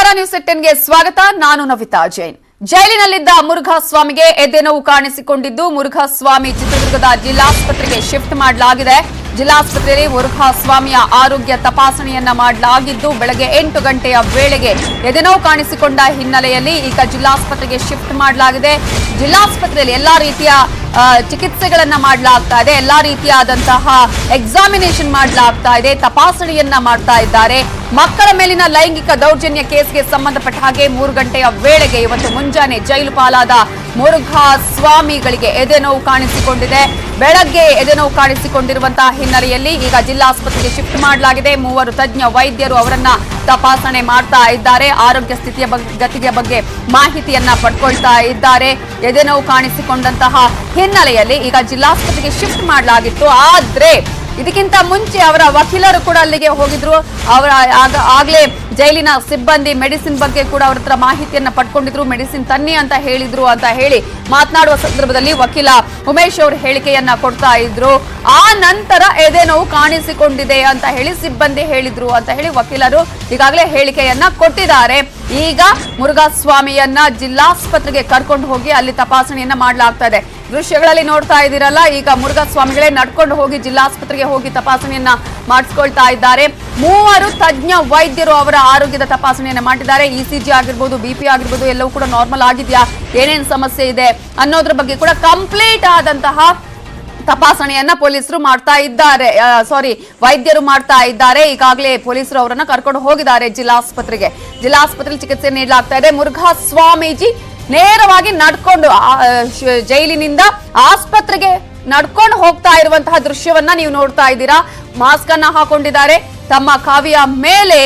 ನಮಸ್ಕಾರ, ನ್ಯೂಸ್ 18ಗೆ ಸ್ವಾಗತ. ನಾನು ನವಿತಾ ಜೈನ್. ಜೈಲಿನಲ್ಲಿದ್ದ ಮುರುಘಾಸ್ವಾಮಿಗೆ ಎದೆನೋವು ಕಾಣಿಸಿಕೊಂಡಿದ್ದು ಮುರುಘಾಸ್ವಾಮಿ ಚಿತ್ರದುರ್ಗದ ಜಿಲ್ಲಾಸ್ಪತ್ರೆಗೆ ಶಿಫ್ಟ್ ಮಾಡಲಾಗಿದೆ. ಜಿಲ್ಲಾಸ್ಪತ್ರೆಯಲ್ಲಿ ಮುರುಘಾಸ್ವಾಮಿಯ ಆರೋಗ್ಯ ತಪಾಸಣೆಯನ್ನ ಮಾಡಲಾಗಿದ್ದು ಬೆಳಗ್ಗೆ 8 ಗಂಟೆಯ ವೇಳೆಗೆ ಎದೆನೋವು ಕಾಣಿಸಿಕೊಂಡ ಹಿನ್ನೆಲೆಯಲ್ಲಿ ಈಗ ಜಿಲ್ಲಾಸ್ಪತ್ರೆಗೆ ಶಿಫ್ಟ್ ಮಾಡಲಾಗಿದೆ. ಜಿಲ್ಲಾಸ್ಪತ್ರೆಯಲ್ಲಿ ಎಲ್ಲಾ ರೀತಿಯ ಚಿಕಿತ್ಸೆಗಳನ್ನ ಮಾಡಲಾಗ್ತಾ ಇದೆ, ಎಲ್ಲಾ ರೀತಿಯಾದಂತಹ ಎಕ್ಸಾಮಿನೇಷನ್ ಮಾಡಲಾಗ್ತಾ ಇದೆ, ತಪಾಸಣೆಯನ್ನ ಮಾಡ್ತಾ ಇದ್ದಾರೆ. ಮಕ್ಕಳ ಮೇಲಿನ ಲೈಂಗಿಕ ದೌರ್ಜನ್ಯ ಕೇಸ್ಗೆ ಸಂಬಂಧಪಟ್ಟ ಹಾಗೆ 3 ಗಂಟೆಯ ವೇಳೆಗೆ ಇವತ್ತು ಮುಂಜಾನೆ ಜೈಲು ಪಾಲಾದ ಮುರುಘಾಸ್ವಾಮಿಗಳಿಗೆ ಎದೆನೋವು ಕಾಣಿಸಿಕೊಂಡಿದೆ. ಬೆಳಗ್ಗೆ ಎದೆನೋವು ಕಾಣಿಸಿಕೊಂಡಿರುವಂತಹ ಹಿನ್ನೆಲೆಯಲ್ಲಿ ಈಗ ಜಿಲ್ಲಾಸ್ಪತ್ರೆಗೆ ಶಿಫ್ಟ್ ಮಾಡಲಾಗಿದೆ. 3 ತಜ್ಞ ವೈದ್ಯರು ಅವರನ್ನ ತಪಾಸಣೆ ಮಾಡ್ತಾ ಇದ್ದಾರೆ. ಆರೋಗ್ಯ ಸ್ಥಿತಿಯ ಗತಿಯ ಬಗ್ಗೆ ಮಾಹಿತಿಯನ್ನ ಪಡ್ಕೊಳ್ತಾ ಇದ್ದಾರೆ. ಎದೆನೋವು ಕಾಣಿಸಿಕೊಂಡಂತಹ ಹಿನ್ನೆಲೆಯಲ್ಲಿ ಈಗ ಜಿಲ್ಲಾಸ್ಪತ್ರೆಗೆ ಶಿಫ್ಟ್ ಮಾಡಲಾಗಿತ್ತು. ಆದ್ರೆ ಇದಕ್ಕಿಂತ ಮುಂಚೆ ಅವರ ವಕೀಲರು ಕೂಡ ಅಲ್ಲಿಗೆ ಹೋಗಿದ್ರು. ಅವರ ಆಗ್ಲೇ ಜೈಲಿನ ಸಿಬ್ಬಂದಿ ಮೆಡಿಸಿನ್ ಬಗ್ಗೆ ಕೂಡ ಅವರ ಹತ್ರ ಮಾಹಿತಿಯನ್ನ ಪಡ್ಕೊಂಡಿದ್ರು. ಮೆಡಿಸಿನ್ ತನ್ನಿ ಅಂತ ಹೇಳಿದ್ರು ಅಂತ ಹೇಳಿ ಮಾತನಾಡುವ ಸಂದರ್ಭದಲ್ಲಿ ವಕೀಲ ಉಮೇಶ್ ಅವರು ಹೇಳಿಕೆಯನ್ನ ಕೊಡ್ತಾ ಇದ್ರು. ಆ ನಂತರ ಎದೆನೋವು ಕಾಣಿಸಿಕೊಂಡಿದೆ ಅಂತ ಹೇಳಿ ಸಿಬ್ಬಂದಿ ಹೇಳಿದ್ರು ಅಂತ ಹೇಳಿ ವಕೀಲರು ಈಗಾಗಲೇ ಹೇಳಿಕೆಯನ್ನ ಕೊಟ್ಟಿದ್ದಾರೆ. ಈಗ ಮುರುಘಾಸ್ವಾಮಿಯನ್ನ ಜಿಲ್ಲಾಸ್ಪತ್ರೆಗೆ ಕರ್ಕೊಂಡು ಹೋಗಿ ಅಲ್ಲಿ ತಪಾಸಣೆಯನ್ನ ಮಾಡಲಾಗ್ತಾ ಇದೆ. ದೃಶ್ಯಗಳಲ್ಲಿ ನೋಡ್ತಾ ಇದ್ದೀರಲ್ಲ, ಈಗ ಮುರುಘಾಸ್ವಾಮಿಗಳೇ ನಡ್ಕೊಂಡು ಹೋಗಿ ಜಿಲ್ಲಾಸ್ಪತ್ರೆಗೆ ಹೋಗಿ ತಪಾಸಣೆಯನ್ನ ಮಾಡಿಸ್ಕೊಳ್ತಾ ಇದ್ದಾರೆ. 3 ತಜ್ಞ ವೈದ್ಯರು ಅವರ ಆರೋಗ್ಯದ ತಪಾಸಣೆಯನ್ನ ಮಾಡಿದ್ದಾರೆ. ಇಸಿಜಿ ಆಗಿರ್ಬೋದು, ಬಿಪಿ ಆಗಿರ್ಬೋದು, ಎಲ್ಲವೂ ಕೂಡ ನಾರ್ಮಲ್ ಆಗಿದೆಯಾ, ಏನೇನು ಸಮಸ್ಯೆ ಇದೆ ಅನ್ನೋದ್ರ ಬಗ್ಗೆ ಕೂಡ ಕಂಪ್ಲೀಟ್ ಆದಂತಹ ತಪಾಸಣೆಯನ್ನ ಪೊಲೀಸರು ಮಾಡ್ತಾ ಇದ್ದಾರೆ. ವೈದ್ಯರು ಮಾಡ್ತಾ ಇದ್ದಾರೆ. ಈಗಾಗಲೇ ಪೊಲೀಸರು ಅವರನ್ನ ಕರ್ಕೊಂಡು ಹೋಗಿದ್ದಾರೆ ಜಿಲ್ಲಾಸ್ಪತ್ರೆಗೆ. ಜಿಲ್ಲಾಸ್ಪತ್ರೆಯಲ್ಲಿ ಚಿಕಿತ್ಸೆ ನೀಡಲಾಗ್ತಾ ಇದೆ. ಮುರುಘಾಸ್ವಾಮೀಜಿ ನೇರವಾಗಿ ನಡ್ಕೊಂಡು ಜೈಲಿನಿಂದ ಆಸ್ಪತ್ರೆಗೆ ನಡ್ಕೊಂಡು ಹೋಗ್ತಾ ಇರುವಂತಹ ದೃಶ್ಯವನ್ನ ನೀವು ನೋಡ್ತಾ ಇದ್ದೀರಾ. ಮಾಸ್ಕ್ ಅನ್ನ ಹಾಕೊಂಡಿದ್ದಾರೆ. ತಮ್ಮ ಕಾವಿಯ ಮೇಲೆ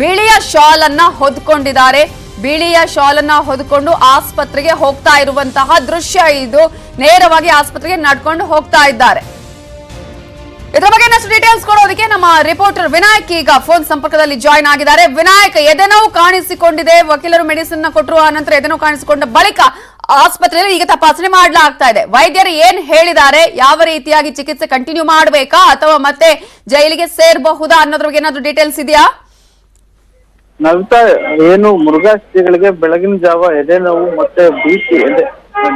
ಬಿಳಿಯ ಶಾಲ್ ಅನ್ನ ಹೊದ್ಕೊಂಡಿದ್ದಾರೆ. ಬಿಳಿಯ ಶಾಲ್ ಅನ್ನ ಹೊದ್ಕೊಂಡು ಆಸ್ಪತ್ರೆಗೆ ಹೋಗ್ತಾ ಇರುವಂತಹ ದೃಶ್ಯ ಇದು. ನೇರವಾಗಿ ಆಸ್ಪತ್ರೆಗೆ ನಡ್ಕೊಂಡು ಹೋಗ್ತಾ ಇದ್ದಾರೆ. ಇದರ ಬಗ್ಗೆ ಇನ್ನಷ್ಟು ಡೀಟೇಲ್ಸ್ ಕೊಡೋದಕ್ಕೆ ನಮ್ಮ ರಿಪೋರ್ಟರ್ ವಿನಾಯಕ್ ಈಗ ಫೋನ್ ಸಂಪರ್ಕದಲ್ಲಿ ಜಾಯ್ನ್ ಆಗಿದ್ದಾರೆ. ವಿನಾಯಕ್, ಎದೆನೋವು ಕಾಣಿಸಿಕೊಂಡಿದೆ, ವಕೀಲರು ಮೆಡಿಸಿನ್ ಕೊಟ್ಟರು, ಆ ನಂತರ ಎದೆನೋವು ಕಾಣಿಸಿಕೊಂಡ ಬಳಿಕ ಆಸ್ಪತ್ರೆಯಲ್ಲಿ ಈಗ ತಪಾಸಣೆ ಮಾಡಲಾಗ್ತಾ ಇದೆ. ವೈದ್ಯರು ಏನ್ ಹೇಳಿದ್ದಾರೆ, ಯಾವ ರೀತಿಯಾಗಿ ಚಿಕಿತ್ಸೆ ಕಂಟಿನ್ಯೂ ಮಾಡಬೇಕಾ ಅಥವಾ ಮತ್ತೆ ಜೈಲಿಗೆ ಸೇರಬಹುದಾ ಅನ್ನೋದ್ರ ಬಗ್ಗೆ ಏನಾದ್ರು ಡೀಟೇಲ್ಸ್ ಇದೆಯಾ? ನವಿತಾ, ಏನು ಮುರುಘಾಶ್ರೀಗಳಿಗೆ ಬೆಳಗಿನ ಜಾವ ಎದೆನೋವು ಮತ್ತೆ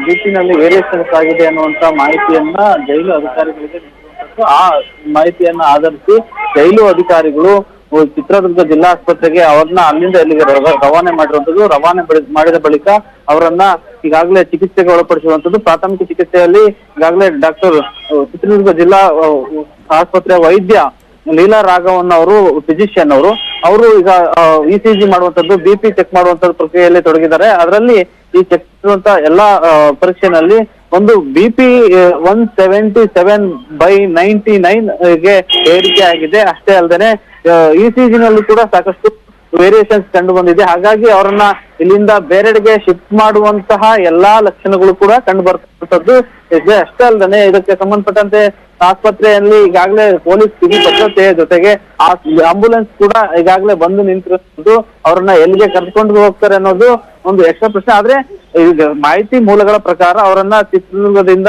ಬಿಪಿನಲ್ಲಿ ವೇರಿಯೇಷನ್ಸ್ ಆಗಿದೆ ಅನ್ನುವಂತ ಮಾಹಿತಿಯನ್ನ ಜೈಲು ಅಧಿಕಾರಿಗಳಿಗೆ ನೀಡುವಂತದ್ದು. ಆ ಮಾಹಿತಿಯನ್ನ ಆಧರಿಸಿ ಜೈಲು ಅಧಿಕಾರಿಗಳು ಚಿತ್ರದುರ್ಗ ಜಿಲ್ಲಾ ಆಸ್ಪತ್ರೆಗೆ ಅವ್ರನ್ನ ಅಲ್ಲಿಂದ ಇಲ್ಲಿಗೆ ರವಾನೆ ಮಾಡಿರುವಂತದ್ದು. ರವಾನೆ ಮಾಡಿದ ಬಳಿಕ ಅವರನ್ನ ಈಗಾಗಲೇ ಚಿಕಿತ್ಸೆಗೆ ಒಳಪಡಿಸುವಂತದ್ದು. ಪ್ರಾಥಮಿಕ ಚಿಕಿತ್ಸೆಯಲ್ಲಿ ಈಗಾಗಲೇ ಡಾಕ್ಟರ್ ಚಿತ್ರದುರ್ಗ ಜಿಲ್ಲಾ ಆಸ್ಪತ್ರೆ ವೈದ್ಯ ಲೀಲಾ ರಾಘವನ್ ಅವರು, ಫಿಸಿಷಿಯನ್ ಅವರು ಈಗ ಇಸಿಜಿ ಮಾಡುವಂತದ್ದು, ಬಿಪಿ ಚೆಕ್ ಮಾಡುವಂತದ್ದು ಪ್ರಕ್ರಿಯೆಯಲ್ಲಿ ತೊಡಗಿದ್ದಾರೆ. ಅದರಲ್ಲಿ ಈ ಚೆಕ್ ಮಾಡುವಂತ ಎಲ್ಲಾ ಪರೀಕ್ಷೆನಲ್ಲಿ ಒಂದು ಬಿಪಿ 177/99 ಗೆ ಏರಿಕೆ ಆಗಿದೆ. ಅಷ್ಟೇ ಅಲ್ಲದೆ ಇಸಿಜಿ ನಲ್ಲೂ ಕೂಡ ಸಾಕಷ್ಟು ವೇರಿಯೇಷನ್ಸ್ ಕಂಡು ಬಂದಿದೆ. ಹಾಗಾಗಿ ಅವರನ್ನ ಇಲ್ಲಿಂದ ಬೇರೆಡೆಗೆ ಶಿಫ್ಟ್ ಮಾಡುವಂತಹ ಎಲ್ಲಾ ಲಕ್ಷಣಗಳು ಕೂಡ ಕಂಡು ಬರ್ತಕ್ಕಂಥದ್ದು ಇದೆ. ಅಷ್ಟೇ ಅಲ್ಲದೆ ಇದಕ್ಕೆ ಸಂಬಂಧಪಟ್ಟಂತೆ ಆಸ್ಪತ್ರೆಯಲ್ಲಿ ಈಗಾಗಲೇ ಪೊಲೀಸ್ ಬಿಗಿ ಭದ್ರತೆಯ ಜೊತೆಗೆ ಆಂಬುಲೆನ್ಸ್ ಕೂಡ ಈಗಾಗಲೇ ಬಂದು ನಿಂತಿರೋದು. ಅವರನ್ನ ಎಲ್ಲಿಗೆ ಕರ್ಕೊಂಡು ಹೋಗ್ತಾರೆ ಅನ್ನೋದು ಒಂದು ಎಕ್ಸ್ಟ್ರಾ ಪ್ರಶ್ನೆ. ಆದ್ರೆ ಈಗ ಮಾಹಿತಿ ಮೂಲಗಳ ಪ್ರಕಾರ ಅವರನ್ನ ಚಿತ್ರದುರ್ಗದಿಂದ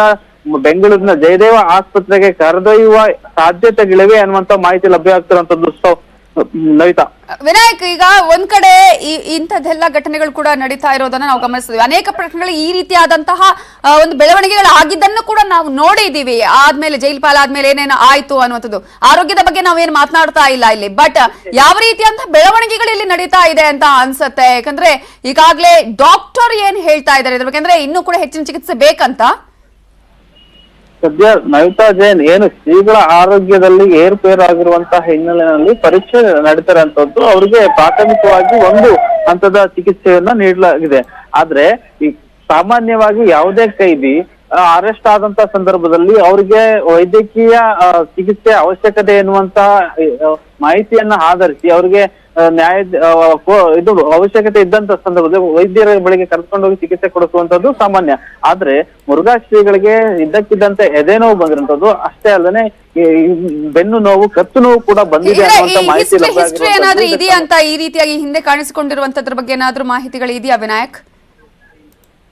ಬೆಂಗಳೂರಿನ ಜಯದೇವ ಆಸ್ಪತ್ರೆಗೆ ಕರೆದೊಯ್ಯುವ ಸಾಧ್ಯತೆಗಳಿವೆ ಅನ್ನುವಂತ ಮಾಹಿತಿ ಲಭ್ಯ ಆಗ್ತಿರುವಂತದ್ದು. ನವಿತಾ, ವಿನಾಯಕ್, ಈಗ ಒಂದ್ ಕಡೆ ಇಂಥದ್ದೆಲ್ಲ ಘಟನೆಗಳು ಕೂಡ ನಡೀತಾ ಇರೋದನ್ನ ನಾವು ಗಮನಿಸ್ತೀವಿ. ಅನೇಕ ಪ್ರಕರಣಗಳು ಈ ರೀತಿಯಾದಂತಹ ಒಂದು ಬೆಳವಣಿಗೆಗಳು ಆಗಿದ್ದನ್ನು ಕೂಡ ನಾವು ನೋಡಿದೀವಿ. ಆದ್ಮೇಲೆ ಜೈಲ್ ಪಾಲಾದ್ಮೇಲೆ ಏನೇನು ಆಯ್ತು ಅನ್ನುವಂಥದ್ದು, ಆರೋಗ್ಯದ ಬಗ್ಗೆ ನಾವೇನು ಮಾತನಾಡ್ತಾ ಇಲ್ಲ ಇಲ್ಲಿ. ಬಟ್ ಯಾವ ರೀತಿಯಂತಹ ಬೆಳವಣಿಗೆಗಳು ಇಲ್ಲಿ ನಡೀತಾ ಇದೆ ಅಂತ ಅನ್ಸುತ್ತೆ? ಯಾಕಂದ್ರೆ ಈಗಾಗಲೇ ಡಾಕ್ಟರ್ ಏನ್ ಹೇಳ್ತಾ ಇದ್ದಾರೆ ಇದ್ರ ಬಗ್ಗೆ, ಅಂದ್ರೆ ಇನ್ನೂ ಕೂಡ ಹೆಚ್ಚಿನ ಚಿಕಿತ್ಸೆ ಬೇಕಂತ. ಸದ್ಯ ನವಿತಾ ಜೈನ್, ಏನು ಶ್ರೀಗಳ ಆರೋಗ್ಯದಲ್ಲಿ ಏರುಪೇರು ಆಗಿರುವಂತಹ ಹಿನ್ನೆಲೆಯಲ್ಲಿ ಪರೀಕ್ಷೆ ನಡೀತಾರಂತದ್ದು. ಅವರಿಗೆ ಪ್ರಾಥಮಿಕವಾಗಿ ಒಂದು ಹಂತದ ಚಿಕಿತ್ಸೆಯನ್ನ ನೀಡಲಾಗಿದೆ. ಆದ್ರೆ ಈ ಸಾಮಾನ್ಯವಾಗಿ ಯಾವುದೇ ಕೈದಿ ಅರೆಸ್ಟ್ ಆದಂತ ಸಂದರ್ಭದಲ್ಲಿ ಅವರಿಗೆ ವೈದ್ಯಕೀಯ ಚಿಕಿತ್ಸೆ ಅವಶ್ಯಕತೆ ಎನ್ನುವಂತ ಮಾಹಿತಿಯನ್ನ ಆಧರಿಸಿ ಅವರಿಗೆ ಇದು ಅವಶ್ಯಕತೆ ಇದ್ದಂತ ಸಂದರ್ಭದಲ್ಲಿ ವೈದ್ಯರ ಬಳಿಗೆ ಕರ್ಕೊಂಡು ಹೋಗಿ ಚಿಕಿತ್ಸೆ ಕೊಡಿಸುವಂತದ್ದು ಸಾಮಾನ್ಯ. ಆದ್ರೆ ಮುರುಘಾಶ್ರೀಗಳಿಗೆ ಇದ್ದಕ್ಕಿದ್ದಂತೆ ಎದೆನೋವು ಬಂದಿರುವಂತದ್ದು. ಅಷ್ಟೇ ಅಲ್ಲದೆ ಬೆನ್ನು ನೋವು, ಕತ್ತು ನೋವು ಕೂಡ ಬಂದಿದೆ ಅನ್ನುವಂತ ಮಾಹಿತಿ ಏನಾದ್ರೂ ಇದೆಯಾ ಅಂತ, ಈ ರೀತಿಯಾಗಿ ಹಿಂದೆ ಕಾಣಿಸಿಕೊಂಡಿರುವಂತದ್ರ ಬಗ್ಗೆ ಏನಾದ್ರೂ ಮಾಹಿತಿಗಳು ಇದೆಯಾ ವಿನಾಯಕ್?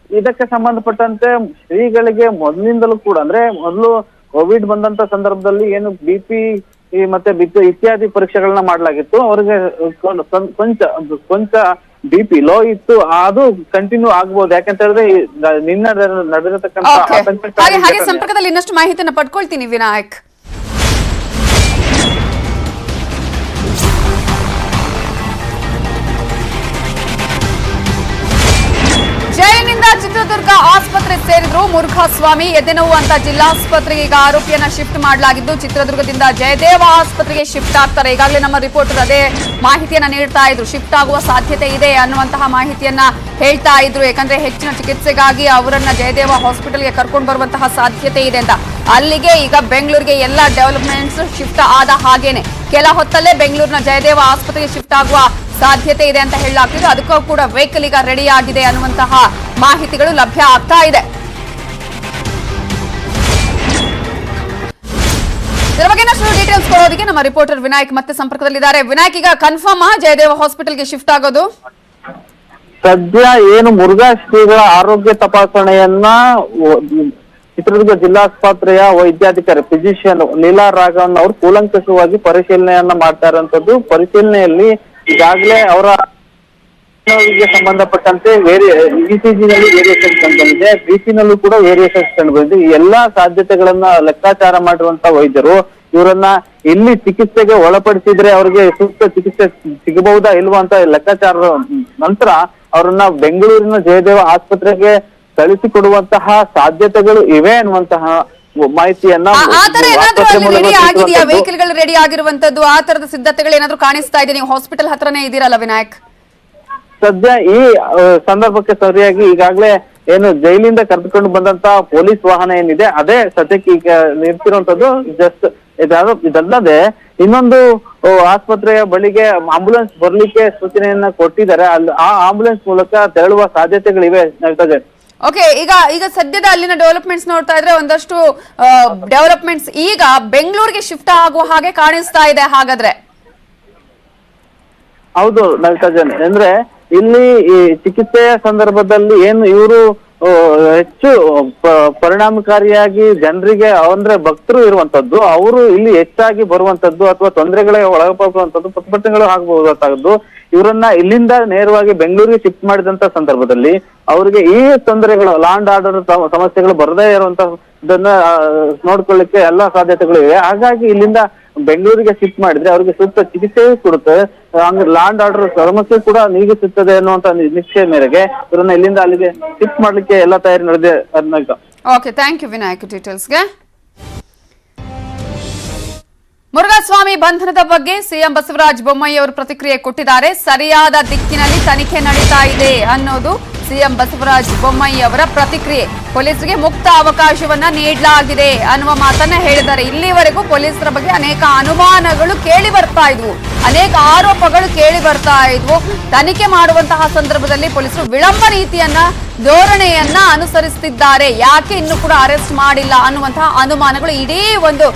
ಇದಕ್ಕೆ ಸಂಬಂಧಪಟ್ಟಂತೆ ಶ್ರೀಗಳಿಗೆ ಮೊದಲಿಂದಲೂ ಕೂಡ, ಅಂದ್ರೆ ಮೊದಲು ಕೋವಿಡ್ ಬಂದಂತ ಸಂದರ್ಭದಲ್ಲಿ ಏನು ಬಿಪಿ ಮತ್ತೆ ಇತ್ಯಾದಿ ಪರೀಕ್ಷೆಗಳನ್ನ ಮಾಡಲಾಗಿತ್ತು. ಅವರಿಗೆ ಕೊಂಚ BP ಲೋ ಇತ್ತು, ಅದು ಕಂಟಿನ್ಯೂ ಆಗ್ಬೋದು. ಯಾಕಂತ ಹೇಳಿದ್ರೆ ನಿನ್ನೆ ನಡೆದಿರತಕ್ಕಂತ ಹಾಗೆ ಸಂಪರ್ಕದಲ್ಲಿ ಇನ್ನಷ್ಟು ಮಾಹಿತಿಯನ್ನು ಪಡ್ಕೊಳ್ತೀನಿ ವಿನಾಯಕ್. ಜೈಲಿನಿಂದ ಚಿತ್ರದುರ್ಗ ಆಸ್ಪತ್ರೆ ಸೇರಿದ್ರು ಮುರುಘಾಸ್ವಾಮಿ. ಎದೆನೋವು ಅಂತ ಜಿಲ್ಲಾಸ್ಪತ್ರೆಗೆ ಈಗ ಆರೋಪಿಯನ್ನ ಶಿಫ್ಟ್ ಮಾಡಲಾಗಿದ್ದು ಚಿತ್ರದುರ್ಗದಿಂದ ಜಯದೇವ ಆಸ್ಪತ್ರೆಗೆ ಶಿಫ್ಟ್ ಆಗ್ತಾರೆ. ಈಗಾಗಲೇ ನಮ್ಮ ರಿಪೋರ್ಟರ್ ಅದೇ ಮಾಹಿತಿಯನ್ನ ನೀಡ್ತಾ ಇದ್ರು, ಶಿಫ್ಟ್ ಆಗುವ ಸಾಧ್ಯತೆ ಇದೆ ಅನ್ನುವಂತಹ ಮಾಹಿತಿಯನ್ನ ಹೇಳ್ತಾ ಇದ್ರು. ಯಾಕಂದ್ರೆ ಹೆಚ್ಚಿನ ಚಿಕಿತ್ಸೆಗಾಗಿ ಅವರನ್ನ ಜಯದೇವ ಹಾಸ್ಪಿಟಲ್ಗೆ ಕರ್ಕೊಂಡು ಬರುವಂತಹ ಸಾಧ್ಯತೆ ಇದೆ ಅಂತ. ಅಲ್ಲಿಗೆ ಈಗ ಬೆಂಗಳೂರಿಗೆ ಎಲ್ಲಾ ಡೆವಲಪ್ಮೆಂಟ್ಸ್ ಶಿಫ್ಟ್ ಆದ ಹಾಗೇನೆ ಕೆಲ ಹೊತ್ತಲ್ಲೇ ಬೆಂಗಳೂರಿನ ಜಯದೇವ ಆಸ್ಪತ್ರೆಗೆ ಶಿಫ್ಟ್ ಆಗುವ ಸಾಧ್ಯತೆ ಇದೆ ಅಂತ ಹೇಳಲಾಗ್ತಿದೆ. ಅದಕ್ಕೂ ಕೂಡ ವೆಹಿಕಲ್ ಈಗ ರೆಡಿ ಆಗಿದೆ ಅನ್ನುವಂತಹ ಮಾಹಿತಿಗಳು ಲಭ್ಯ ಆಗ್ತಾ ಇದೆ. ಇದರ ಬಗ್ಗೆ ಇನ್ನಷ್ಟು ಡೀಟೇಲ್ಸ್ ಕೊಡೋದಕ್ಕೆ ನಮ್ಮ ರಿಪೋರ್ಟರ್ ವಿನಾಯಕ್ ಮತ್ತೆ ಸಂಪರ್ಕದಲ್ಲಿದ್ದಾರೆ. ವಿನಾಯಕ್, ಈಗ ಕನ್ಫರ್ಮ್ ಜಯದೇವ ಹಾಸ್ಪಿಟಲ್ಗೆ ಶಿಫ್ಟ್ ಆಗೋದು? ಸದ್ಯ ಏನು ಮುರುಘಾ ಶ್ರೀಗಳ ಆರೋಗ್ಯ ತಪಾಸಣೆಯನ್ನ ಚಿತ್ರದುರ್ಗ ಜಿಲ್ಲಾಸ್ಪತ್ರೆಯ ವೈದ್ಯಾಧಿಕಾರಿ ಫಿಸಿಷಿಯನ್ ಲೀಲಾ ರಾಘವನ್ ಅವರು ಕೂಲಂಕಷವಾಗಿ ಪರಿಶೀಲನೆಯನ್ನ ಮಾಡ್ತಾ ಇರುವಂತದ್ದು. ಪರಿಶೀಲನೆಯಲ್ಲಿ ಈಗಾಗಲೇ ಅವರ ಸಂಬಂಧಪಟ್ಟಂತೆ ECG ನಲ್ಲಿ ವೇರಿಯೇಷನ್ ಕಂಡು ಬಂದಿದೆ, BP ನಲ್ಲೂ ಕೂಡ ವೇರಿಯೇಷನ್ಸ್ ಕಂಡು ಬಂದಿದೆ. ಈ ಎಲ್ಲಾ ಸಾಧ್ಯತೆಗಳನ್ನ ಲೆಕ್ಕಾಚಾರ ಮಾಡಿರುವಂತ ವೈದ್ಯರು ಇವರನ್ನ ಇಲ್ಲಿ ಚಿಕಿತ್ಸೆಗೆ ಒಳಪಡಿಸಿದ್ರೆ ಅವರಿಗೆ ಸೂಕ್ತ ಚಿಕಿತ್ಸೆ ಸಿಗಬಹುದಾ ಇಲ್ವಾ ಅಂತ ಲೆಕ್ಕಾಚಾರದ ನಂತರ ಅವರನ್ನ ಬೆಂಗಳೂರಿನ ಜಯದೇವ ಆಸ್ಪತ್ರೆಗೆ ಕಳಿಸಿಕೊಡುವಂತಹ ಸಾಧ್ಯತೆಗಳು ಇವೆ ಅನ್ನುವಂತಹ ಮಾಹಿತಿಯನ್ನ ವೆಹಿಕಲ್ ಗಳು ರೆಡಿ ಆಗಿರುವಂತದ್ದು, ಆ ತರದ ಸಿದ್ಧತೆಗಳು ಏನಾದ್ರು ಕಾಣಿಸ್ತಾ ಇದೆ? ನೀವು ಹಾಸ್ಪಿಟಲ್ ಹತ್ರನೇ ಇದ್ದೀರಲ್ಲ ವಿನಾಯಕ್? ಸದ್ಯ ಈ ಸಂದರ್ಭಕ್ಕೆ ಸರಿಯಾಗಿ ಈಗಾಗಲೇ ಏನು ಜೈಲಿಂದ ಕರೆದುಕೊಂಡು ಬಂದಂತ ಪೊಲೀಸ್ ವಾಹನ ಏನಿದೆ ಅದೇ ಸದ್ಯಕ್ಕೆ ಈಗ ನಿಂತಿರುವಂತದ್ದು. ಜಸ್ಟ್ ಇದಲ್ಲದೆ ಇನ್ನೊಂದು ಆಸ್ಪತ್ರೆಯ ಬಳಿಗೆ ಆಂಬುಲೆನ್ಸ್ ಬರ್ಲಿಕ್ಕೆ ಸೂಚನೆಯನ್ನ ಕೊಟ್ಟಿದ್ದಾರೆ. ಅಲ್ಲಿ ಆ ಆಂಬುಲೆನ್ಸ್ ಮೂಲಕ ತೆರಳುವ ಸಾಧ್ಯತೆಗಳಿವೆ. ಓಕೆ, ಈಗ ಸದ್ಯದ ಅಲ್ಲಿನ ಡೆವಲಪ್ಮೆಂಟ್ಸ್ ನೋಡ್ತಾ ಇದ್ರೆ ಒಂದಷ್ಟು ಡೆವಲಪ್ಮೆಂಟ್ಸ್ ಈಗ ಬೆಂಗಳೂರಿಗೆ ಶಿಫ್ಟ್ ಆಗುವ ಹಾಗೆ ಕಾಣಿಸ್ತಾ ಇದೆ. ಹಾಗಾದ್ರೆ ಹೌದು ನವಿತಾಜನ್, ಅಂದ್ರೆ ಇಲ್ಲಿ ಈ ಚಿಕಿತ್ಸೆಯ ಸಂದರ್ಭದಲ್ಲಿ ಏನು ಇವರು ಹೆಚ್ಚು ಪರಿಣಾಮಕಾರಿಯಾಗಿ ಜನರಿಗೆ ಅಂದ್ರೆ ಭಕ್ತರು ಇರುವಂತದ್ದು, ಅವರು ಇಲ್ಲಿ ಹೆಚ್ಚಾಗಿ ಬರುವಂತದ್ದು ಅಥವಾ ತೊಂದರೆಗಳಿಗೆ ಒಳಪಡುವಂತದ್ದು, ಪ್ರತಿಭಟನೆಗಳು ಆಗಬಹುದಾದ್ದು. ಇವರನ್ನ ಇಲ್ಲಿಂದ ನೇರವಾಗಿ ಬೆಂಗಳೂರಿಗೆ ಶಿಫ್ಟ್ ಮಾಡಿದಂತ ಸಂದರ್ಭದಲ್ಲಿ ಅವರಿಗೆ ಈ ತೊಂದರೆಗಳು ಲಾಂಡ್ ಆರ್ಡರ್ ಸಮಸ್ಯೆಗಳು ಬರದೇ ಇರುವಂತದನ್ನ ನೋಡ್ಕೊಳ್ಳಿಕ್ಕೆ ಎಲ್ಲಾ ಸಾಧ್ಯತೆಗಳು ಇವೆ. ಹಾಗಾಗಿ ಇಲ್ಲಿಂದ ಬೆಂಗಳೂರಿಗೆ ಶಿಫ್ಟ್ ಮಾಡಿದ್ರೆ ಅವರಿಗೆ ಸೂಕ್ತ ಚಿಕಿತ್ಸೆ ಕೊಡುತ್ತೆ, ಹಂಗ ಲಾಂಡ್ ಆರ್ಡರ್ ಸಮಸ್ಯೆ ಕೂಡ ನೀಗಿಸುತ್ತದೆ ಅನ್ನುವಂತ ನಿಶ್ಚಯ ಮೇರೆಗೆ ಇವರನ್ನ ಇಲ್ಲಿಂದ ಅಲ್ಲಿಗೆ ಶಿಫ್ಟ್ ಮಾಡ್ಲಿಕ್ಕೆ ಎಲ್ಲ ತಯಾರಿ ನಡೆದಿದೆ. ಓಕೆ, ಥ್ಯಾಂಕ್ ಯು ವಿನಾಯಕ್ ಡೀಟೇಲ್ಸ್ಗೆ. ಮುರುಘಾಸ್ವಾಮಿ ಬಂಧನದ ಬಗ್ಗೆ ಸಿಎಂ ಬಸವರಾಜ ಬೊಮ್ಮಾಯಿ ಅವರು ಪ್ರತಿಕ್ರಿಯೆ ಕೊಟ್ಟಿದ್ದಾರೆ. ಸರಿಯಾದ ದಿಕ್ಕಿನಲ್ಲಿ ತನಿಖೆ ನಡೀತಾ ಇದೆ ಅನ್ನೋದು ಸಿಎಂ ಬಸವರಾಜ ಬೊಮ್ಮಾಯಿ ಅವರ ಪ್ರತಿಕ್ರಿಯೆ. ಪೊಲೀಸರಿಗೆ ಮುಕ್ತ ಅವಕಾಶವನ್ನ ನೀಡಲಾಗಿದೆ ಅನ್ನುವ ಮಾತನ್ನ ಹೇಳಿದ್ದಾರೆ. ಇಲ್ಲಿವರೆಗೂ ಪೊಲೀಸರ ಬಗ್ಗೆ ಅನೇಕ ಅನುಮಾನಗಳು ಕೇಳಿ ಬರ್ತಾ ಇದ್ವು, ಅನೇಕ ಆರೋಪಗಳು ಕೇಳಿ ಬರ್ತಾ ಇದ್ವು. ತನಿಖೆ ಮಾಡುವಂತಹ ಸಂದರ್ಭದಲ್ಲಿ ಪೊಲೀಸರು ವಿಳಂಬ ನೀತಿಯನ್ನ ಧೋರಣೆಯನ್ನ ಅನುಸರಿಸುತ್ತಿದ್ದಾರೆ, ಯಾಕೆ ಇನ್ನೂ ಕೂಡ ಅರೆಸ್ಟ್ ಮಾಡಿಲ್ಲ ಅನ್ನುವಂತಹ ಅನುಮಾನಗಳು ಇಡೀ ಒಂದು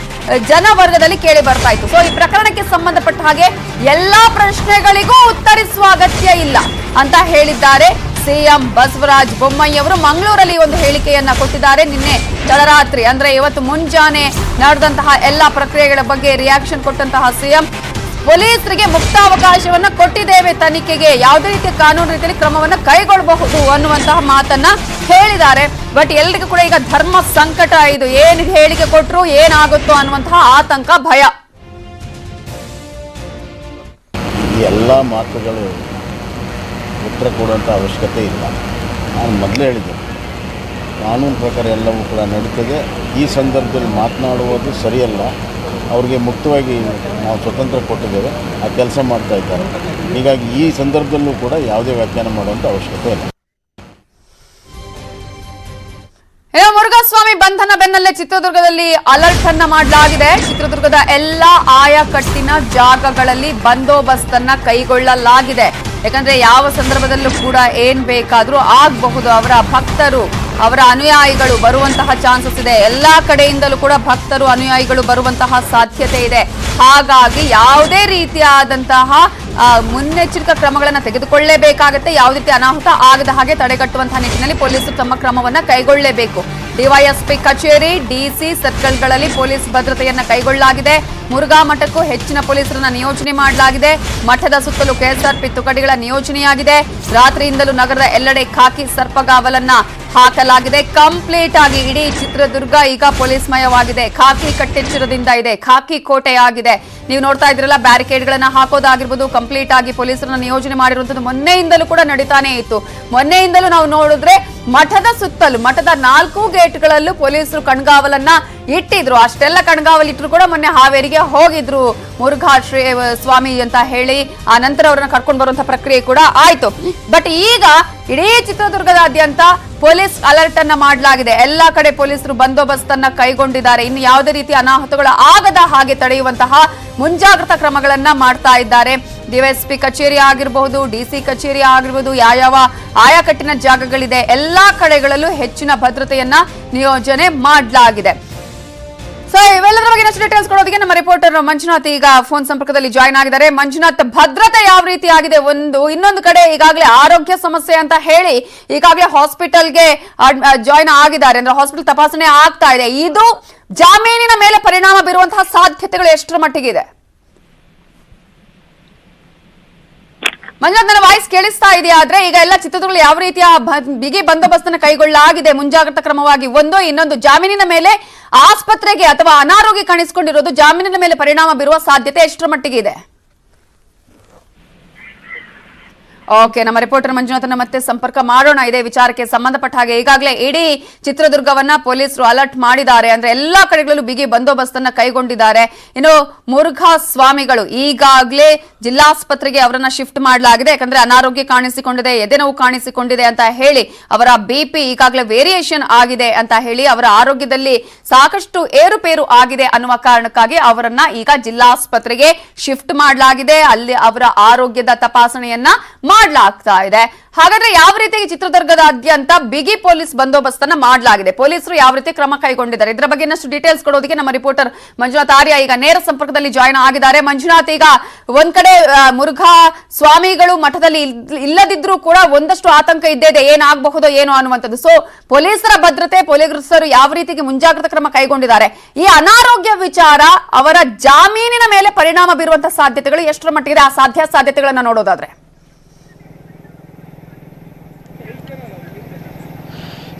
ಜನವರ್ಗದಲ್ಲಿ ಕೇಳಿ ಬರ್ತಾ ಇತ್ತು. ಸೊ ಈ ಪ್ರಕರಣಕ್ಕೆ ಸಂಬಂಧಪಟ್ಟ ಹಾಗೆ ಎಲ್ಲಾ ಪ್ರಶ್ನೆಗಳಿಗೂ ಉತ್ತರಿಸುವ ಅಗತ್ಯ ಇಲ್ಲ ಅಂತ ಹೇಳಿದ್ದಾರೆ ಸಿಎಂ ಬಸವರಾಜ ಬೊಮ್ಮಾಯಿ ಅವರು. ಮಂಗಳೂರಲ್ಲಿ ಒಂದು ಹೇಳಿಕೆಯನ್ನ ಕೊಟ್ಟಿದ್ದಾರೆ. ನಿನ್ನೆ ತಡರಾತ್ರಿ ಅಂದ್ರೆ ಇವತ್ತು ಮುಂಜಾನೆ ನಡೆದಂತಹ ಎಲ್ಲಾ ಪ್ರಕ್ರಿಯೆಗಳ ಬಗ್ಗೆ ರಿಯಾಕ್ಷನ್ ಕೊಟ್ಟಂತಹ ಸಿಎಂ, ಪೊಲೀಸರಿಗೆ ಮುಕ್ತಾವಕಾಶವನ್ನ ಕೊಟ್ಟಿದ್ದೇವೆ, ತನಿಖೆಗೆ ಯಾವುದೇ ರೀತಿಯ ಕಾನೂನು ರೀತಿಯಲ್ಲಿ ಕ್ರಮವನ್ನ ಕೈಗೊಳ್ಳಬಹುದು ಅನ್ನುವಂತಹ ಮಾತನ್ನ ಹೇಳಿದ್ದಾರೆ. ಬಟ್ ಎಲ್ರಿಗೂ ಕೂಡ ಈಗ ಧರ್ಮ ಸಂಕಟ, ಇದು ಏನ್ ಹೇಳಿಕೆ ಕೊಟ್ಟರು ಏನಾಗುತ್ತೋ ಅನ್ನುವಂತಹ ಆತಂಕ, ಭಯ. ಎಲ್ಲ ಮಾತುಗಳು ಉತ್ತರ ಕೊಡುವಂಥ ಅವಶ್ಯಕತೆ ಇಲ್ಲ. ನಾನು ಮೊದಲೇ ಹೇಳಿದ್ದೆ, ಕಾನೂನು ಪ್ರಕಾರ ಎಲ್ಲವೂ ಕೂಡ ನಡೀತದೆ. ಈ ಸಂದರ್ಭದಲ್ಲಿ ಮಾತನಾಡುವುದು ಸರಿಯಲ್ಲ. ಅವ್ರಿಗೆ ಮುಕ್ತವಾಗಿ ನಾವು ಸ್ವತಂತ್ರ ಕೊಟ್ಟಿದ್ದೇವೆ, ಆ ಕೆಲಸ ಮಾಡ್ತಾ ಇದ್ದಾರೆ. ಹೀಗಾಗಿ ಈ ಸಂದರ್ಭದಲ್ಲೂ ಕೂಡ ಯಾವುದೇ ವ್ಯಾಖ್ಯಾನ ಮಾಡುವಂಥ ಅವಶ್ಯಕತೆ ಇಲ್ಲ. ಮುರುಘಾಸ್ವಾಮಿ ಬಂಧನ ಬೆನ್ನಲ್ಲೇ ಚಿತ್ರದುರ್ಗದಲ್ಲಿ ಅಲರ್ಟ್ ಅನ್ನ ಮಾಡಲಾಗಿದೆ. ಚಿತ್ರದುರ್ಗದ ಎಲ್ಲಾ ಆಯಕಟ್ಟಿನ ಜಾಗಗಳಲ್ಲಿ ಬಂದೋಬಸ್ತ್ ಅನ್ನ ಕೈಗೊಳ್ಳಲಾಗಿದೆ. ಯಾಕಂದ್ರೆ ಯಾವ ಸಂದರ್ಭದಲ್ಲೂ ಕೂಡ ಏನ್ ಬೇಕಾದ್ರೂ ಆಗಬಹುದು. ಅವರ ಭಕ್ತರು, ಅವರ ಅನುಯಾಯಿಗಳು ಬರುವಂತಹ ಚಾನ್ಸಸ್ ಇದೆ. ಎಲ್ಲಾ ಕಡೆಯಿಂದಲೂ ಕೂಡ ಭಕ್ತರು, ಅನುಯಾಯಿಗಳು ಬರುವಂತಹ ಸಾಧ್ಯತೆ ಇದೆ. ಹಾಗಾಗಿ ಯಾವುದೇ ರೀತಿಯಾದಂತಹ ಮುನ್ನೆಚ್ಚರಿಕಾ ಕ್ರಮಗಳನ್ನು ತೆಗೆದುಕೊಳ್ಳಲೇಬೇಕಾಗುತ್ತೆ. ಯಾವುದೇ ರೀತಿ ಅನಾಹುತ ಆಗದ ಹಾಗೆ ತಡೆಗಟ್ಟುವಂತಹ ನಿಟ್ಟಿನಲ್ಲಿ ಪೊಲೀಸರು ತಮ್ಮ ಕ್ರಮವನ್ನ ಕೈಗೊಳ್ಳಲೇಬೇಕು. ಡಿವೈಎಸ್ಪಿ ಕಚೇರಿ, ಡಿಸಿ ಸರ್ಕಲ್ಗಳಲ್ಲಿ ಪೊಲೀಸ್ ಭದ್ರತೆಯನ್ನ ಕೈಗೊಳ್ಳಲಾಗಿದೆ. ಮುರುಘಾ ಮಠಕ್ಕೂ ಹೆಚ್ಚಿನ ಪೊಲೀಸರನ್ನ ನಿಯೋಜನೆ ಮಾಡಲಾಗಿದೆ. ಮಠದ ಸುತ್ತಲೂ ಕೆಎಸ್ಆರ್ಪಿ ತುಕಡಿಗಳ ನಿಯೋಜನೆಯಾಗಿದೆ. ರಾತ್ರಿಯಿಂದಲೂ ನಗರದ ಎಲ್ಲೆಡೆ ಖಾಕಿ ಸರ್ಪಗಾವಲನ್ನ ಹಾಕಲಾಗಿದೆ. ಕಂಪ್ಲೀಟ್ ಆಗಿ ಇಡೀ ಚಿತ್ರದುರ್ಗ ಈಗ ಪೊಲೀಸ್ ಮಯವಾಗಿದೆ. ಖಾಕಿ ಕಟ್ಟೆಚ್ಚರದಿಂದ ಇದೆ, ಖಾಕಿ ಕೋಟೆಯಾಗಿದೆ. ನೀವು ನೋಡ್ತಾ ಇದ್ರಲ್ಲ, ಬ್ಯಾರಿಕೇಡ್ಗಳನ್ನ ಹಾಕೋದಾಗಿರ್ಬೋದು, ಕಂಪ್ಲೀಟ್ ಆಗಿ ಪೊಲೀಸರನ್ನ ನಿಯೋಜನೆ ಮಾಡಿರುವಂತದ್ದು ಮೊನ್ನೆಯಿಂದಲೂ ಕೂಡ ನಡೀತಾನೆ ಇತ್ತು. ಮೊನ್ನೆಯಿಂದಲೂ ನಾವು ನೋಡಿದ್ರೆ ಮಠದ ಸುತ್ತಲೂ, ಮಠದ 4 ಗೇಟ್ಗಳಲ್ಲೂ ಪೊಲೀಸರು ಕಣ್ಗಾವಲನ್ನ ಇಟ್ಟಿದ್ರು. ಅಷ್ಟೆಲ್ಲ ಕಣ್ಗಾವಲಿಟ್ಟರು ಕೂಡ ಮೊನ್ನೆ ಹಾವೇರಿಗೆ ಹೋಗಿದ್ರು ಮುರುಘಾ ಸ್ವಾಮಿ ಅಂತ ಹೇಳಿ. ಆ ನಂತರ ಅವರನ್ನ ಕರ್ಕೊಂಡು ಬರುವಂತಹ ಪ್ರಕ್ರಿಯೆ ಕೂಡ ಆಯ್ತು. ಬಟ್ ಈಗ ಇಡೀ ಚಿತ್ರದುರ್ಗದಾದ್ಯಂತ ಪೊಲೀಸ್ ಅಲರ್ಟ್ ಅನ್ನ ಮಾಡಲಾಗಿದೆ. ಎಲ್ಲಾ ಕಡೆ ಪೊಲೀಸರು ಬಂದೋಬಸ್ತ್ ಅನ್ನ ಕೈಗೊಂಡಿದ್ದಾರೆ. ಇನ್ನು ಯಾವುದೇ ರೀತಿ ಅನಾಹುತಗಳು ಆಗದ ಹಾಗೆ ತಡೆಯುವಂತಹ ಮುಂಜಾಗ್ರತಾ ಕ್ರಮಗಳನ್ನ ಮಾಡ್ತಾ ಇದ್ದಾರೆ. ಡಿವೈಎಸ್ಪಿ ಕಚೇರಿ ಆಗಿರಬಹುದು, ಡಿಸಿ ಕಚೇರಿ ಆಗಿರಬಹುದು, ಯಾವ ಆಯಾಕಟ್ಟಿನ ಜಾಗಗಳಿದೆ ಎಲ್ಲಾ ಕಡೆಗಳಲ್ಲೂ ಹೆಚ್ಚಿನ ಭದ್ರತೆಯನ್ನ ನಿಯೋಜನೆ ಮಾಡಲಾಗಿದೆ. ಸೊ ಇವೆಲ್ಲದರ ಬಗ್ಗೆ ಇನ್ನಷ್ಟು ಡೀಟೇಲ್ಸ್ ಕೊಡೋದಕ್ಕೆ ನಮ್ಮ ರಿಪೋರ್ಟರ್ ಮಂಜುನಾಥ್ ಈಗ ಫೋನ್ ಸಂಪರ್ಕದಲ್ಲಿ ಜಾಯ್ನ್ ಆಗಿದ್ದಾರೆ. ಮಂಜುನಾಥ್, ಭದ್ರತೆ ಯಾವ ರೀತಿ ಆಗಿದೆ? ಇನ್ನೊಂದು ಕಡೆ ಈಗಾಗಲೇ ಆರೋಗ್ಯ ಸಮಸ್ಯೆ ಅಂತ ಹೇಳಿ ಈಗಾಗಲೇ ಹಾಸ್ಪಿಟಲ್ಗೆ ಜಾಯ್ನ್ ಆಗಿದ್ದಾರೆ, ಅಂದ್ರೆ ಹಾಸ್ಪಿಟಲ್ ತಪಾಸಣೆ ಆಗ್ತಾ ಇದೆ. ಇದು ಜಾಮೀನಿನ ಮೇಲೆ ಪರಿಣಾಮ ಬೀರುವಂತಹ ಸಾಧ್ಯತೆಗಳು ಎಷ್ಟರ ಮಟ್ಟಿಗಿದೆ? ಮಂಜುನಾಥ್, ನನ್ನ ವಾಯ್ಸ್ ಕೇಳಿಸ್ತಾ ಇದೆಯಾ? ಆದ್ರೆ ಈಗ ಎಲ್ಲ ಚಿತ್ರದುರ್ಗ ಯಾವ ರೀತಿಯ ಬಿಗಿ ಬಂದೋಬಸ್ತನ್ನು ಕೈಗೊಳ್ಳಲಾಗಿದೆ ಮುಂಜಾಗ್ರತಾ ಕ್ರಮವಾಗಿ? ಇನ್ನೊಂದು ಜಾಮೀನಿನ ಮೇಲೆ ಆಸ್ಪತ್ರೆಗೆ ಅಥವಾ ಅನಾರೋಗ್ಯ ಕಾಣಿಸಿಕೊಂಡಿರೋದು ಜಾಮೀನಿನ ಮೇಲೆ ಪರಿಣಾಮ ಬೀರುವ ಸಾಧ್ಯತೆ ಎಷ್ಟರ ಮಟ್ಟಿಗೆ ಇದೆ? ಓಕೆ, ನಮ್ಮ ರಿಪೋರ್ಟರ್ ಮಂಜುನಾಥನ ಮತ್ತೆ ಸಂಪರ್ಕ ಮಾಡೋಣ ಇದೇ ವಿಚಾರಕ್ಕೆ ಸಂಬಂಧಪಟ್ಟ ಹಾಗೆ. ಈಗಾಗಲೇ ಇಡೀ ಚಿತ್ರದುರ್ಗವನ್ನ ಪೊಲೀಸರು ಅಲರ್ಟ್ ಮಾಡಿದ್ದಾರೆ, ಅಂದ್ರೆ ಎಲ್ಲಾ ಕಡೆಗಳಲ್ಲೂ ಬಿಗಿ ಬಂದೋಬಸ್ತನ್ನ ಕೈಗೊಂಡಿದ್ದಾರೆ. ಇನ್ನು ಮುರುಘಾ ಸ್ವಾಮಿಗಳು ಈಗಾಗಲೇ ಜಿಲ್ಲಾಸ್ಪತ್ರೆಗೆ ಅವರನ್ನ ಶಿಫ್ಟ್ ಮಾಡಲಾಗಿದೆ. ಯಾಕಂದ್ರೆ ಅನಾರೋಗ್ಯ ಕಾಣಿಸಿಕೊಂಡಿದೆ, ಎದೆನೋವು ಕಾಣಿಸಿಕೊಂಡಿದೆ ಅಂತ ಹೇಳಿ, ಅವರ ಬಿಪಿ ಈಗಾಗಲೇ ವೇರಿಯೇಷನ್ ಆಗಿದೆ ಅಂತ ಹೇಳಿ, ಅವರ ಆರೋಗ್ಯದಲ್ಲಿ ಸಾಕಷ್ಟು ಏರುಪೇರು ಆಗಿದೆ ಅನ್ನುವ ಕಾರಣಕ್ಕಾಗಿ ಅವರನ್ನ ಈಗ ಜಿಲ್ಲಾಸ್ಪತ್ರೆಗೆ ಶಿಫ್ಟ್ ಮಾಡಲಾಗಿದೆ. ಅಲ್ಲಿ ಅವರ ಆರೋಗ್ಯದ ತಪಾಸಣೆಯನ್ನ ಮಾಡಲಾಗ್ತಾ ಇದೆ. ಹಾಗಾದ್ರೆ ಯಾವ ರೀತಿಯಾಗಿ ಚಿತ್ರದುರ್ಗದಾದ್ಯಂತ ಬಿಗಿ ಪೊಲೀಸ್ ಬಂದೋಬಸ್ತನ್ನ ಮಾಡಲಾಗಿದೆ, ಪೊಲೀಸರು ಯಾವ ರೀತಿ ಕ್ರಮ ಕೈಗೊಂಡಿದ್ದಾರೆ, ಇದರ ಬಗ್ಗೆ ಇನ್ನಷ್ಟು ಡೀಟೇಲ್ಸ್ ಕೊಡೋದಕ್ಕೆ ನಮ್ಮ ರಿಪೋರ್ಟರ್ ಮಂಜುನಾಥ್ ಆರ್ಯ ಈಗ ನೇರ ಸಂಪರ್ಕದಲ್ಲಿ ಜಾಯ್ನ್ ಆಗಿದ್ದಾರೆ. ಮಂಜುನಾಥ್, ಈಗ ಒಂದ್ ಕಡೆ ಮುರುಘಾ ಸ್ವಾಮಿಗಳು ಮಠದಲ್ಲಿ ಇಲ್ಲದಿದ್ರೂ ಕೂಡ ಒಂದಷ್ಟು ಆತಂಕ ಇದ್ದೇ ಇದೆ, ಏನಾಗಬಹುದೋ ಏನೋ ಅನ್ನುವಂಥದ್ದು. ಸೊ ಪೊಲೀಸರ ಭದ್ರತೆ, ಪೊಲೀಸರು ಯಾವ ರೀತಿಗೆ ಮುಂಜಾಗ್ರತಾ ಕ್ರಮ ಕೈಗೊಂಡಿದ್ದಾರೆ, ಈ ಅನಾರೋಗ್ಯ ವಿಚಾರ ಅವರ ಜಾಮೀನಿನ ಮೇಲೆ ಪರಿಣಾಮ ಬೀರುವಂತಹ ಸಾಧ್ಯತೆಗಳು ಎಷ್ಟರ ಮಟ್ಟಿಗೆ, ಆ ಸಾಧ್ಯತೆಗಳನ್ನ ನೋಡೋದಾದ್ರೆ?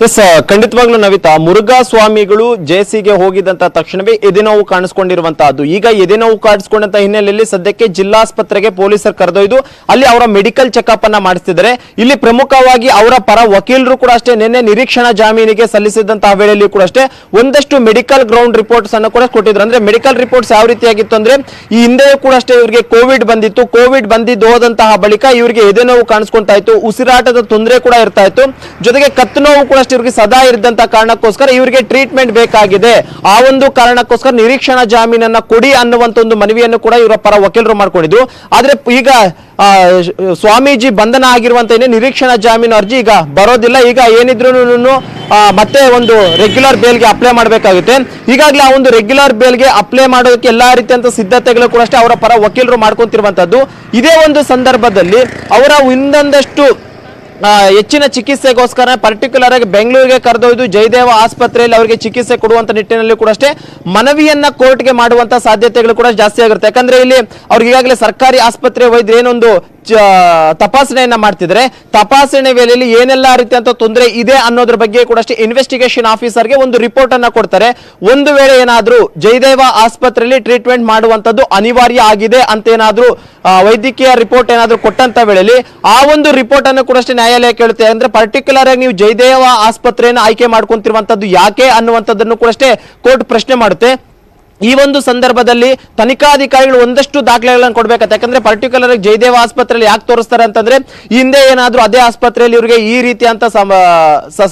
ಎಸ್, ಖಂಡಿತವಾಗ್ಲೂ ನವಿತಾ, ಮುರುಘಾ ಸ್ವಾಮಿಗಳು ಜೆಸಿಗೆ ಹೋಗಿದಂತ ತಕ್ಷಣವೇ ಎದೆನೋವು ಕಾಣಿಸ್ಕೊಂಡಿರುವಂತಹದ್ದು. ಈಗ ಎದೆನೋವು ಕಾಣಿಸ್ಕೊಂಡಂತ ಹಿನ್ನೆಲೆಯಲ್ಲಿ ಸದ್ಯಕ್ಕೆ ಜಿಲ್ಲಾಸ್ಪತ್ರೆಗೆ ಪೊಲೀಸರು ಕರೆದೊಯ್ದು ಅಲ್ಲಿ ಅವರ ಮೆಡಿಕಲ್ ಚೆಕ್ಅಪ್ ಅನ್ನ ಮಾಡಿಸ್ತಿದ್ದಾರೆ. ಇಲ್ಲಿ ಪ್ರಮುಖವಾಗಿ ಅವರ ಪರ ವಕೀಲರು ಕೂಡ ಅಷ್ಟೇ ನಿನ್ನೆ ನಿರೀಕ್ಷಣಾ ಜಾಮೀನಿಗೆ ಸಲ್ಲಿಸಿದಂತಹ ವೇಳೆಯಲ್ಲಿ ಕೂಡ ಅಷ್ಟೇ ಒಂದಷ್ಟು ಮೆಡಿಕಲ್ ಗ್ರೌಂಡ್ ರಿಪೋರ್ಟ್ಸ್ ಅನ್ನು ಕೂಡ ಕೊಟ್ಟಿದ್ರು. ಅಂದ್ರೆ ಮೆಡಿಕಲ್ ರಿಪೋರ್ಟ್ಸ್ ಯಾವ ರೀತಿಯಾಗಿತ್ತು ಅಂದ್ರೆ, ಈ ಹಿಂದೆಯೂ ಕೂಡ ಅಷ್ಟೇ ಇವರಿಗೆ ಕೋವಿಡ್ ಬಂದಿತ್ತು. ಕೋವಿಡ್ ಬಂದಿದ್ದು ಹೋದಂತಹ ಬಳಿಕ ಇವರಿಗೆ ಎದೆನೋವು ಕಾಣಿಸ್ಕೊಂತಾ ಇತ್ತು, ಉಸಿರಾಟದ ತೊಂದರೆ ಕೂಡ ಇರ್ತಾ ಇತ್ತು, ಜೊತೆಗೆ ಕತ್ತು ನೋವು ಕೂಡ ಇವರಿಗೆ ಸದಾ ಇದ್ದಂತ ಕಾರಣಕ್ಕೋಸ್ಕರ ಇವರಿಗೆ ಟ್ರೀಟ್ಮೆಂಟ್ ಬೇಕಾಗಿದೆ. ಆ ಒಂದು ಕಾರಣಕ್ಕೋಸ್ಕರ ನಿರೀಕ್ಷಣಾ ಜಾಮೀನನ್ನ ಕೊಡಿ ಅನ್ನುವಂತ ಒಂದು ಮನವಿಯನ್ನು ಕೂಡ ಇವರ ಪರ ವಕೀಲರು ಮಾಡ್ಕೊಂಡಿದ್ದು. ಆದ್ರೆ ಈಗ ಸ್ವಾಮೀಜಿ ಬಂಧನ ಆಗಿರುವಂತ ನಿರೀಕ್ಷಣಾ ಜಾಮೀನು ಅರ್ಜಿ ಈಗ ಬರೋದಿಲ್ಲ. ಈಗ ಏನಿದ್ರು ಮತ್ತೆ ಒಂದು ರೆಗ್ಯುಲರ್ ಬೇಲ್ಗೆ ಅಪ್ಲೈ ಮಾಡಬೇಕಾಗುತ್ತೆ. ಈಗಾಗಲೇ ಆ ಒಂದು ರೆಗ್ಯುಲರ್ ಬೇಲ್ಗೆ ಅಪ್ಲೈ ಮಾಡೋದಕ್ಕೆ ಎಲ್ಲಾ ರೀತಿಯಂತ ಸಿದ್ಧತೆಗಳು ಕೂಡ ಅಷ್ಟೇ ಅವರ ಪರ ವಕೀಲರು ಮಾಡ್ಕೊಂತಿರುವಂತದ್ದು. ಇದೇ ಒಂದು ಸಂದರ್ಭದಲ್ಲಿ ಅವರ ಇನ್ನೊಂದಷ್ಟು ಹೆಚ್ಚಿನ ಚಿಕಿತ್ಸೆಗೋಸ್ಕರ ಪರ್ಟಿಕ್ಯುಲರ್ ಆಗಿ ಬೆಂಗಳೂರಿಗೆ ಕರೆದೊಯ್ದು ಜಯದೇವ ಆಸ್ಪತ್ರೆಯಲ್ಲಿ ಅವರಿಗೆ ಚಿಕಿತ್ಸೆ ಕೊಡುವಂತ ನಿಟ್ಟಿನಲ್ಲಿ ಕೂಡ ಅಷ್ಟೇ ಮನವಿಯನ್ನ ಕೋರ್ಟ್ಗೆ ಮಾಡುವಂತ ಸಾಧ್ಯತೆಗಳು ಕೂಡ ಜಾಸ್ತಿ ಆಗಿರುತ್ತೆ. ಯಾಕಂದ್ರೆ ಇಲ್ಲಿ ಅವ್ರಿಗೆ ಈಗಾಗಲೇ ಸರ್ಕಾರಿ ಆಸ್ಪತ್ರೆ ವೈದ್ಯರು ಏನೊಂದು ತಪಾಸಣೆಯನ್ನ ಮಾಡ್ತಿದ್ರೆ, ತಪಾಸಣೆ ವೇಳೆಯಲ್ಲಿ ಏನೆಲ್ಲಾ ರೀತಿಯಂತ ತೊಂದರೆ ಇದೆ ಅನ್ನೋದ್ರ ಬಗ್ಗೆ ಕೂಡ ಅಷ್ಟೇ ಇನ್ವೆಸ್ಟಿಗೇಷನ್ ಆಫೀಸರ್ಗೆ ಒಂದು ರಿಪೋರ್ಟ್ ಅನ್ನ ಕೊಡ್ತಾರೆ. ಒಂದು ವೇಳೆ ಏನಾದ್ರೂ ಜಯದೇವ ಆಸ್ಪತ್ರೆಯಲ್ಲಿ ಟ್ರೀಟ್ಮೆಂಟ್ ಮಾಡುವಂತದ್ದು ಅನಿವಾರ್ಯ ಆಗಿದೆ ಅಂತ ಏನಾದ್ರೂ ವೈದ್ಯಕೀಯ ರಿಪೋರ್ಟ್ ಏನಾದ್ರೂ ಕೊಟ್ಟಂತ ವೇಳೆಯಲ್ಲಿ ಆ ಒಂದು ರಿಪೋರ್ಟ್ ಅನ್ನು ಕೂಡ ಅಷ್ಟೇ ನ್ಯಾಯಾಲಯ ಕೇಳುತ್ತೆ. ಅಂದ್ರೆ ಪರ್ಟಿಕ್ಯುಲರ್ ಆಗಿ ನೀವು ಜಯದೇವ ಆಸ್ಪತ್ರೆಯನ್ನು ಆಯ್ಕೆ ಮಾಡ್ಕೊಂತಿರುವಂತದ್ದು ಯಾಕೆ ಅನ್ನುವಂಥದ್ದನ್ನು ಕೂಡ ಅಷ್ಟೇ ಕೋರ್ಟ್ ಪ್ರಶ್ನೆ ಮಾಡುತ್ತೆ. ಈ ಒಂದು ಸಂದರ್ಭದಲ್ಲಿ ತನಿಖಾಧಿಕಾರಿಗಳು ಒಂದಷ್ಟು ದಾಖಲೆಗಳನ್ನು ಕೊಡ್ಬೇಕಾಗುತ್ತೆ. ಯಾಕಂದ್ರೆ ಪರ್ಟಿಕ್ಯುಲರ್ ಆಗಿ ಜಯದೇವ ಆಸ್ಪತ್ರೆಯಲ್ಲಿ ಯಾಕೆ ತೋರಿಸ್ತಾರೆ ಅಂತಂದ್ರೆ, ಹಿಂದೆ ಏನಾದ್ರೂ ಅದೇ ಆಸ್ಪತ್ರೆಯಲ್ಲಿ ಇವರಿಗೆ ಈ ರೀತಿ ಅಂತ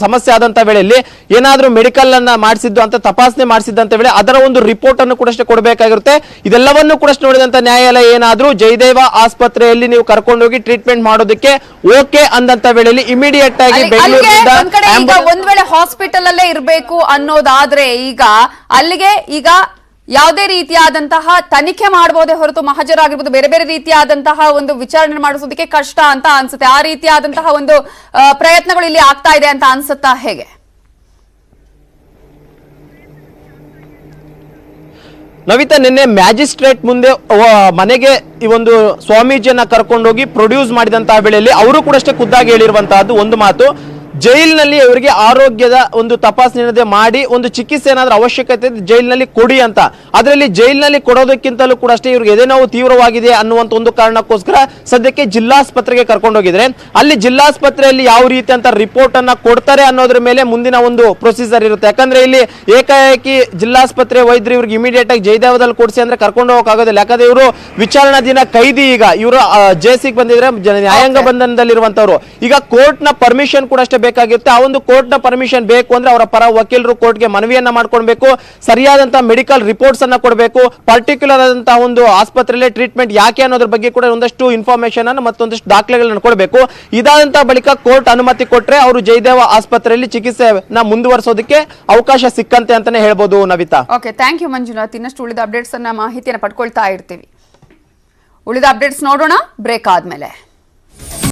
ಸಮಸ್ಯೆ ಆದಂತ ವೇಳೆಯಲ್ಲಿ ಏನಾದ್ರೂ ಮೆಡಿಕಲ್ ಅನ್ನ ಮಾಡಿಸಿದ್ದು ಅಂತ ತಪಾಸಣೆ ಮಾಡಿಸಿದಂತ ವೇಳೆ ಅದರ ಒಂದು ರಿಪೋರ್ಟ್ ಅನ್ನು ಕೂಡ ಅಷ್ಟೇ ಕೊಡಬೇಕಾಗಿರುತ್ತೆ. ಇದೆಲ್ಲವನ್ನು ಕೂಡ ನೋಡಿದಂತ ನ್ಯಾಯಾಲಯ ಏನಾದ್ರೂ ಜಯದೇವ ಆಸ್ಪತ್ರೆಯಲ್ಲಿ ನೀವು ಕರ್ಕೊಂಡೋಗಿ ಟ್ರೀಟ್ಮೆಂಟ್ ಮಾಡೋದಕ್ಕೆ ಓಕೆ ಅಂದಂತ ವೇಳೆಯಲ್ಲಿ ಇಮಿಡಿಯೇಟ್ ಆಗಿ ಬೆಂಗಳೂರಿನಿಂದ ಒಂದ್ ವೇಳೆ ಹಾಸ್ಪಿಟಲ್ ಅಲ್ಲೇ ಇರಬೇಕು ಅನ್ನೋದಾದ್ರೆ ಈಗ ಅಲ್ಲಿಗೆ ಈಗ ಯಾವುದೇ ರೀತಿಯಾದಂತಹ ತನಿಖೆ ಮಾಡಬಹುದೇ ಹೊರತು ಮಹಜರಾಗಿರ್ಬೋದು ಬೇರೆ ಬೇರೆ ರೀತಿಯಾದಂತಹ ಒಂದು ವಿಚಾರಣೆ ಮಾಡಿಸೋದಕ್ಕೆ ಕಷ್ಟ ಅಂತ ಅನ್ಸುತ್ತೆ. ಆ ರೀತಿಯಾದಂತಹ ಒಂದು ಪ್ರಯತ್ನಗಳು ಇಲ್ಲಿ ಆಗ್ತಾ ಇದೆ ಅಂತ ಅನ್ಸುತ್ತಾ ಹೇಗೆ? ಎಸ್, ಖಂಡಿತವಾಗ್ಲೂ ನವಿತಾ, ಮುರುಘಾ ಸ್ವಾಮಿಗಳು ಜೆಸಿಗೆ ಹೋಗಿದಂತ ತಕ್ಷಣವೇ ಎದೆನೋವು ಕಾಣಿಸ್ಕೊಂಡಿರುವಂತಹದ್ದು. ಈಗ ಎದೆನೋವು ಕಾಣಿಸ್ಕೊಂಡಂತ ಹಿನ್ನೆಲೆಯಲ್ಲಿ ಸದ್ಯಕ್ಕೆ ಜಿಲ್ಲಾಸ್ಪತ್ರೆಗೆ ಪೊಲೀಸರು ಕರೆದೊಯ್ದು ಅಲ್ಲಿ ಅವರ ಮೆಡಿಕಲ್ ಚೆಕ್ಅಪ್ ಅನ್ನ ಮಾಡಿಸ್ತಿದ್ದಾರೆ. ಇಲ್ಲಿ ಪ್ರಮುಖವಾಗಿ ಅವರ ಪರ ವಕೀಲರು ಕೂಡ ಅಷ್ಟೇ ನಿನ್ನೆ ನಿರೀಕ್ಷಣಾ ಜಾಮೀನಿಗೆ ಸಲ್ಲಿಸಿದಂತಹ ವೇಳೆಯಲ್ಲಿ ನವಿತಾ, ನಿನ್ನೆ ಮ್ಯಾಜಿಸ್ಟ್ರೇಟ್ ಮುಂದೆ ಮನೆಗೆ ಈ ಒಂದು ಸ್ವಾಮೀಜಿಯನ್ನ ಕರ್ಕೊಂಡೋಗಿ ಪ್ರೊಡ್ಯೂಸ್ ಮಾಡಿದಂತಹ ವೇಳೆಯಲ್ಲಿ ಅವರು ಕೂಡ ಅಷ್ಟೇ ಖುದ್ದಾಗಿ ಹೇಳಿರುವಂತಹದ್ದು ಒಂದು ಮಾತು, ಜೈಲಿನಲ್ಲಿ ಇವರಿಗೆ ಆರೋಗ್ಯದ ಒಂದು ತಪಾಸಣೆ ಮಾಡಿ ಒಂದು ಚಿಕಿತ್ಸೆ ಏನಾದ್ರೂ ಅವಶ್ಯಕತೆ ಜೈಲಿನಲ್ಲಿ ಕೊಡಿ ಅಂತ. ಅದರಲ್ಲಿ ಜೈಲಿನಲ್ಲಿ ಕೊಡೋದಕ್ಕಿಂತಲೂ ಕೂಡ ಅಷ್ಟೇ ಇವ್ರಿಗೆ ಎದೆ ನೋವು ತೀವ್ರವಾಗಿದೆ ಅನ್ನುವಂತ ಒಂದು ಕಾರಣಕ್ಕೋಸ್ಕರ ಸದ್ಯಕ್ಕೆ ಜಿಲ್ಲಾಸ್ಪತ್ರೆಗೆ ಕರ್ಕೊಂಡೋಗಿದ್ರೆ ಅಲ್ಲಿ ಜಿಲ್ಲಾಸ್ಪತ್ರೆಯಲ್ಲಿ ಯಾವ ರೀತಿ ಅಂತ ರಿಪೋರ್ಟ್ ಅನ್ನ ಕೊಡ್ತಾರೆ ಅನ್ನೋದ್ರ ಮೇಲೆ ಮುಂದಿನ ಒಂದು ಪ್ರೊಸೀಜರ್ ಇರುತ್ತೆ. ಯಾಕಂದ್ರೆ ಇಲ್ಲಿ ಏಕಾಏಕಿ ಜಿಲ್ಲಾಸ್ಪತ್ರೆ ವೈದ್ಯರು ಇವ್ರಿಗೆ ಇಮಿಡಿಯೇಟ್ ಆಗಿ ಜಯದೇವದಲ್ಲಿ ಕೊಡಿಸಿ ಅಂದ್ರೆ ಕರ್ಕೊಂಡು ಹೋಗೋಕ್ಕಾಗೋದಿಲ್ಲ. ಯಾಕಂದ್ರೆ ಇವರು ವಿಚಾರಣಾ ದಿನ ಕೈದಿ, ಈಗ ಇವರು ಜೇಸಿಗೆ ಬಂದಿದ್ರೆ ನ್ಯಾಯಾಂಗ ಬಂಧನದಲ್ಲಿರುವಂತವ್ರು. ಈಗ ಕೋರ್ಟ್ ನ ಪರ್ಮಿಷನ್ ಕೂಡ ಅಷ್ಟೇ ಬೇಕಾಗಿರುತ್ತೆ. ಆ ಒಂದು ಕೋರ್ಟ್ ನ ಪರ್ಮಿಷನ್ ಬೇಕು ಅಂದ್ರೆ ಅವರ ಪರ ವಕೀಲರು ಕೋರ್ಟ್ಗೆ ಮನವಿಯನ್ನ ಮಾಡ್ಕೊಳ್ಬೇಕು, ಸರಿಯಾದಂತಹ ಮೆಡಿಕಲ್ ರಿಪೋರ್ಟ್ಸ್ ಅನ್ನ ಕೊಡಬೇಕು, ಪರ್ಟಿಕ್ಯುಲರ್ ಆದಂತಹ ಒಂದು ಆಸ್ಪತ್ರೆಯಲ್ಲಿ ಟ್ರೀಟ್ಮೆಂಟ್ ಯಾಕೆ ಅನ್ನೋದ್ರ ಬಗ್ಗೆ ಕೂಡ ಒಂದಷ್ಟು ಇನ್ಫಾರ್ಮೇಶನ್ ಅನ್ನು ಮತ್ತೊಂದಷ್ಟು ದಾಖಲೆಗಳನ್ನು ಕೊಡಬೇಕು. ಇದಾದಂತಹ ಬಳಿಕ ಕೋರ್ಟ್ ಅನುಮತಿ ಕೊಟ್ರೆ ಅವರು ಜಯದೇವ ಆಸ್ಪತ್ರೆಯಲ್ಲಿ ಚಿಕಿತ್ಸೆನ ಮುಂದುವರಿಸೋದಕ್ಕೆ ಅವಕಾಶ ಸಿಕ್ಕಂತೆ ಅಂತಾನೆ ಹೇಳ್ಬೋದು. Navitha, okay, thank you Manjunath. ಇನ್ನಷ್ಟು ಉಳಿದ ಅಪ್ಡೇಟ್ಸ್ ಅನ್ನ ಮಾಹಿತಿಯನ್ನು ಪಡ್ಕೊಳ್ತಾ ಇರ್ತೀವಿ. ಉಳಿದ ಅಪ್ಡೇಟ್ಸ್ ನೋಡೋಣ ಬ್ರೇಕ್ ಆದ್ಮೇಲೆ.